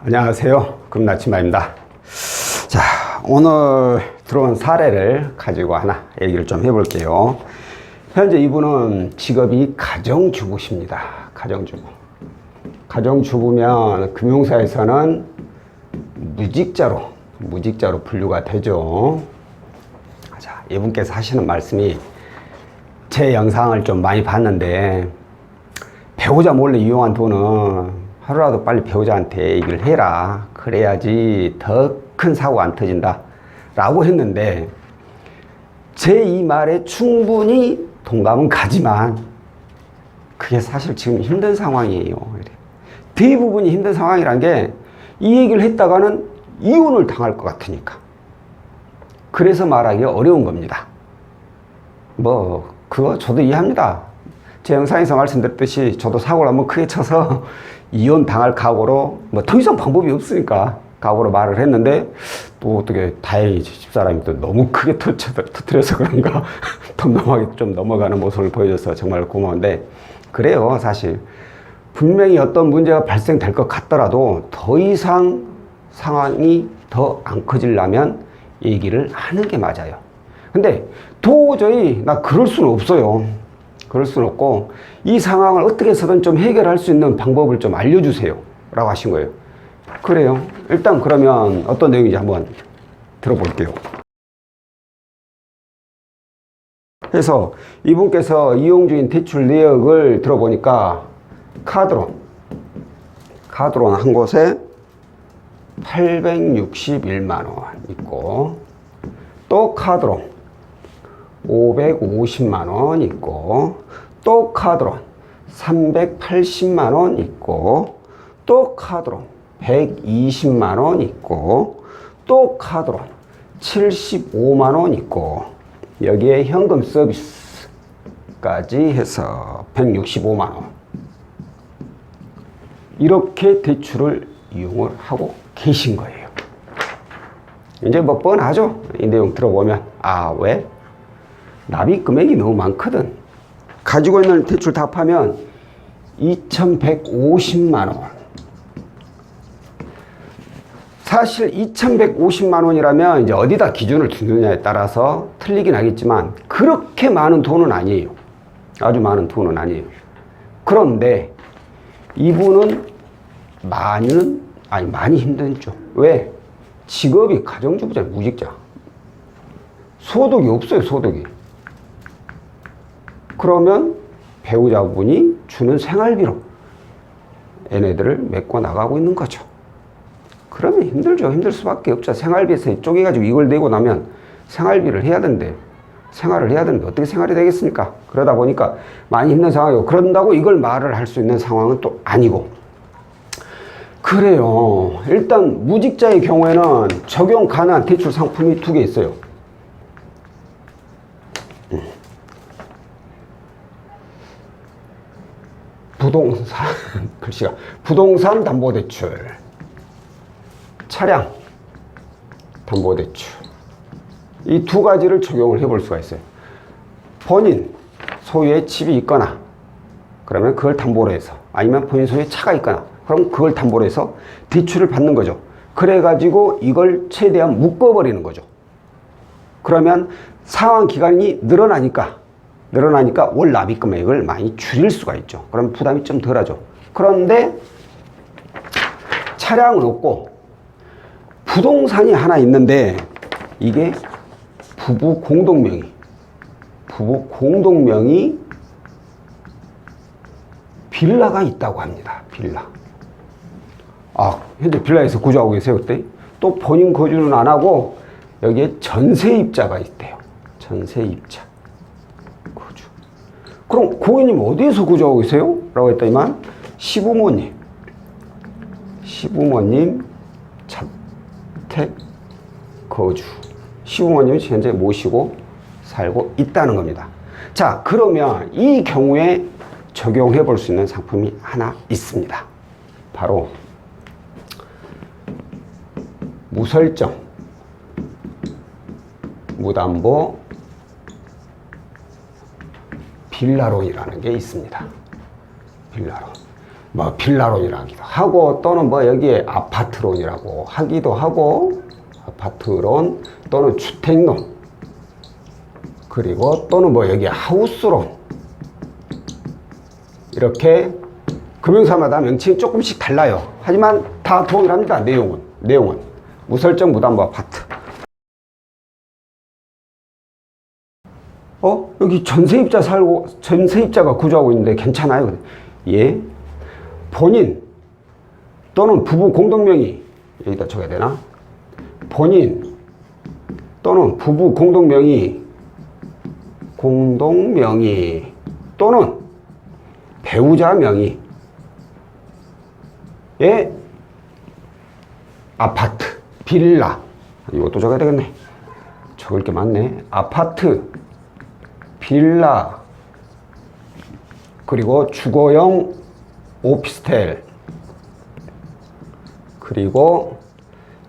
안녕하세요. 금나치마입니다. 자, 오늘 들어온 사례를 가지고 하나 얘기를 좀 해볼게요. 현재 이분은 직업이 가정주부십니다. 가정주부. 가정주부면 금융사에서는 무직자로 분류가 되죠. 자, 이분께서 하시는 말씀이 제 영상을 좀 많이 봤는데, 배우자 몰래 이용한 돈은 하루라도 빨리 배우자한테 얘기를 해라. 그래야지 더 큰 사고가 안 터진다. 라고 했는데, 제 이 말에 충분히 동감은 가지만, 그게 사실 지금 힘든 상황이에요. 대부분이 힘든 상황이란 게, 이 얘기를 했다가는 이혼을 당할 것 같으니까. 그래서 말하기 어려운 겁니다. 그거 저도 이해합니다. 제 영상에서 말씀드렸듯이 저도 사고를 한번 크게 쳐서 이혼 당할 각오로 더 이상 방법이 없으니까 각오로 말을 했는데, 또 어떻게 다행히 집사람이 또 너무 크게 터뜨려서 그런가 덤덤하게 좀 넘어가는 모습을 보여줘서 정말 고마운데, 그래요. 사실 분명히 어떤 문제가 발생될 것 같더라도 더 이상 상황이 더 안 커지려면 얘기를 하는 게 맞아요. 근데 도저히 나 그럴 수는 없어요. 그럴 수는 없고, 이 상황을 어떻게 해서든 좀 해결할 수 있는 방법을 좀 알려주세요 라고 하신 거예요. 그래요. 일단 그러면 어떤 내용인지 한번 들어볼게요. 그래서 이분께서 이용 중인 대출 내역을 들어보니까 카드론 한 곳에 861만 원 있고, 또 카드론 550만 원 있고, 또 카드론 380만 원 있고, 또 카드론 120만 원 있고, 또 카드론 75만 원 있고, 여기에 현금 서비스까지 해서 165만 원. 이렇게 대출을 이용을 하고 계신 거예요. 이제 뻔하죠? 이 내용 들어보면. 왜? 납입 금액이 너무 많거든. 가지고 있는 대출 다 합하면 2,150만 원. 사실 2,150만 원이라면 이제 어디다 기준을 두느냐에 따라서 틀리긴 하겠지만, 그렇게 많은 돈은 아니에요. 아주 많은 돈은 아니에요. 그런데 이분은 많이 힘들죠. 왜? 직업이 가정주부잖아요. 무직자. 소득이 없어요. 소득이. 그러면 배우자분이 주는 생활비로 얘네들을 메꿔 나가고 있는 거죠. 그러면 힘들죠. 힘들 수밖에 없죠. 생활비에서 쪼개가지고 이걸 내고 나면 생활비를 해야 되는데, 생활을 해야 되는데 어떻게 생활이 되겠습니까? 그러다 보니까 많이 힘든 상황이고, 그런다고 이걸 말을 할 수 있는 상황은 또 아니고. 그래요. 일단 무직자의 경우에는 적용 가능한 대출 상품이 두 개 있어요. 부동산 담보대출, 차량 담보대출, 이 두 가지를 적용을 해볼 수가 있어요. 본인 소유의 집이 있거나, 그러면 그걸 담보로 해서, 아니면 본인 소유의 차가 있거나, 그럼 그걸 담보로 해서 대출을 받는 거죠. 그래가지고 이걸 최대한 묶어버리는 거죠. 그러면 상환 기간이 늘어나니까 월 납입 금액을 많이 줄일 수가 있죠. 그럼 부담이 좀 덜하죠. 그런데 차량은 없고 부동산이 하나 있는데, 이게 부부 공동명의 빌라가 있다고 합니다. 빌라. 현재 빌라에서 거주하고 계세요. 그때 또 본인 거주는 안 하고 여기에 전세입자가 있대요. 전세입자 거주. 그럼 고객님 어디에서 거주하고 계세요? 라고 했더니만 시부모님 자택 거주. 시부모님이 현재 모시고 살고 있다는 겁니다. 자, 그러면 이 경우에 적용해 볼 수 있는 상품이 하나 있습니다. 바로 무설정 무담보 빌라론이라는 게 있습니다. 빌라론. 뭐 빌라론이라기도 하고 또는 뭐 여기에 아파트론이라고 하기도 하고 아파트론 또는 주택론 그리고 또는 뭐 여기 하우스론 이렇게 금융사마다 명칭이 조금씩 달라요. 하지만 다 동일합니다. 내용은 무설정 무담보 아파트. 여기 전세입자 살고 전세입자가 거주하고 있는데 괜찮아요? 예. 본인 또는 부부 공동명의 여기다 적어야 되나? 본인 또는 부부 공동명의 또는 배우자 명의의 아파트, 빌라 이것도 적어야 되겠네. 적을 게 많네. 아파트, 빌라 그리고 주거용 오피스텔 그리고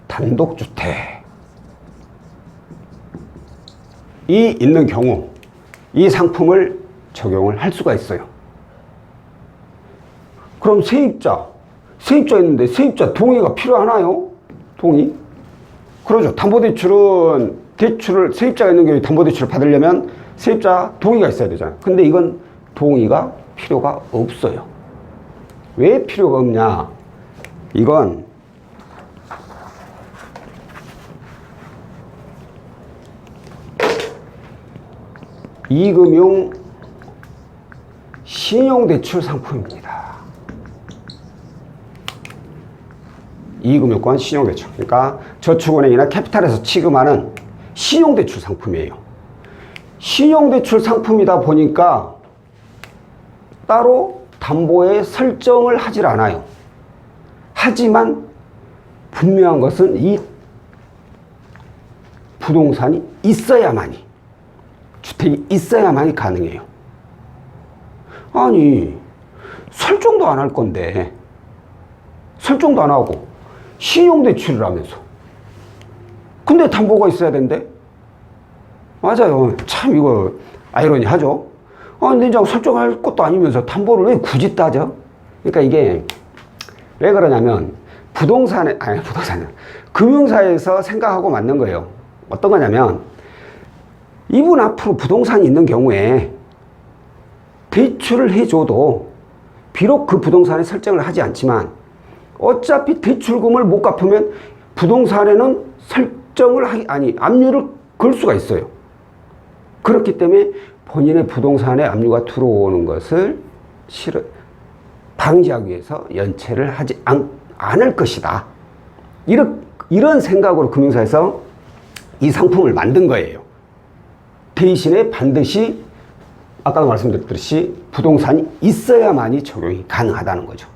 단독주택이 있는 경우 이 상품을 적용을 할 수가 있어요. 그럼 세입자 있는데 세입자 동의가 필요하나요? 동의? 그러죠. 담보대출은 세입자가 있는 경우에 담보대출을 받으려면 세입자 동의가 있어야 되잖아요. 근데 이건 동의가 필요가 없어요. 왜 필요가 없냐? 이건 이금융 신용대출 상품입니다. 이금융권 신용대출. 그러니까 저축은행이나 캐피탈에서 취급하는 신용대출 상품이에요. 신용대출 상품이다 보니까 따로 담보에 설정을 하질 않아요. 하지만 분명한 것은 이 부동산이 있어야만이, 주택이 있어야만이 가능해요. 아니, 설정도 안 할 건데, 설정도 안 하고, 신용대출을 하면서. 근데 담보가 있어야 된대? 맞아요. 참, 이거, 아이러니하죠? 근데 이제 설정할 것도 아니면서 담보를 왜 굳이 따져? 그러니까 이게, 왜 그러냐면, 금융사에서 생각하고 맞는 거예요. 어떤 거냐면, 이분 앞으로 부동산이 있는 경우에 대출을 해줘도 비록 그 부동산에 설정을 하지 않지만 어차피 대출금을 못 갚으면 부동산에는 압류를 걸 수가 있어요. 그렇기 때문에 본인의 부동산에 압류가 들어오는 것을 방지하기 위해서 연체를 하지 않을 것이다. 이런 생각으로 금융사에서 이 상품을 만든 거예요. 대신에 반드시 아까도 말씀드렸듯이 부동산이 있어야만이 적용이 가능하다는 거죠.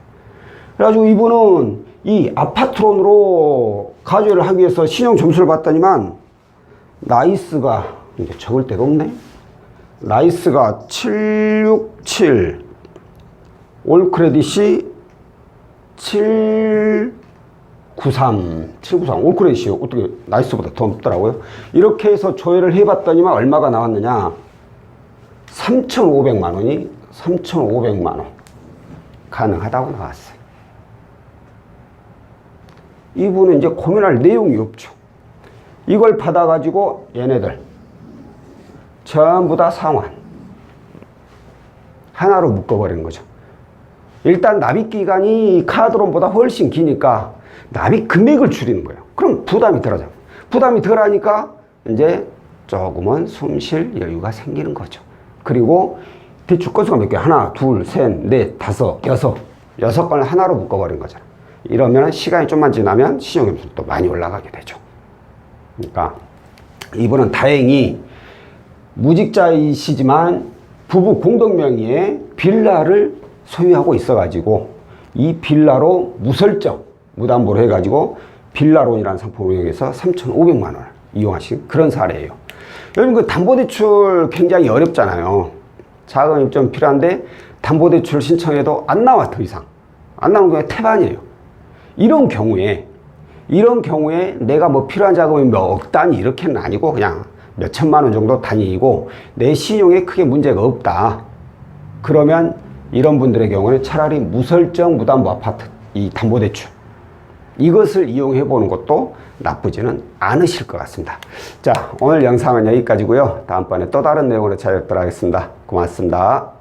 그래가지고 이분은 이 아파트론으로 가조를 하기 위해서 신용 점수를 봤더니만 나이스가 이제 적을 데가 없네. 나이스가 767, 올 크레딧이 793, 올 크레딧이 어떻게 나이스보다 더 높더라고요. 이렇게 해서 조회를 해봤더니만 얼마가 나왔느냐. 3,500만 원이 3,500만 원 가능하다고 나왔어요. 이분은 이제 고민할 내용이 없죠. 이걸 받아가지고 얘네들 전부 다 상환 하나로 묶어버리는 거죠. 일단 납입기간이 카드론보다 훨씬 기니까 납입 금액을 줄이는 거예요. 그럼 부담이 덜하잖아요. 부담이 덜하니까 이제 조금은 숨 쉴 여유가 생기는 거죠. 그리고 대출 건수가 몇 개? 하나, 둘, 셋, 넷, 다섯, 여섯 건을 하나로 묶어버린 거잖아요. 이러면 시간이 좀만 지나면 신용점수도 많이 올라가게 되죠. 그러니까 이분은 다행히 무직자이시지만 부부 공동명의의 빌라를 소유하고 있어가지고 이 빌라로 무설정, 무담보로 해가지고 빌라론이라는 상품을 이용해서 3,500만 원을 이용하신 그런 사례예요. 여러분 그 담보대출 굉장히 어렵잖아요. 자금이 좀 필요한데 담보대출 신청해도 안 나와. 더 이상 안 나오는 경우에 태반이에요. 이런 경우에 내가 뭐 필요한 자금이 몇 억 단위 이렇게는 아니고 그냥 몇 천만 원 정도 단위이고 내 신용에 크게 문제가 없다. 그러면 이런 분들의 경우는 차라리 무설정 무담보 아파트, 이 담보대출 이것을 이용해 보는 것도 나쁘지는 않으실 것 같습니다. 자, 오늘 영상은 여기까지고요. 다음번에 또 다른 내용으로 찾아뵙도록 하겠습니다. 고맙습니다.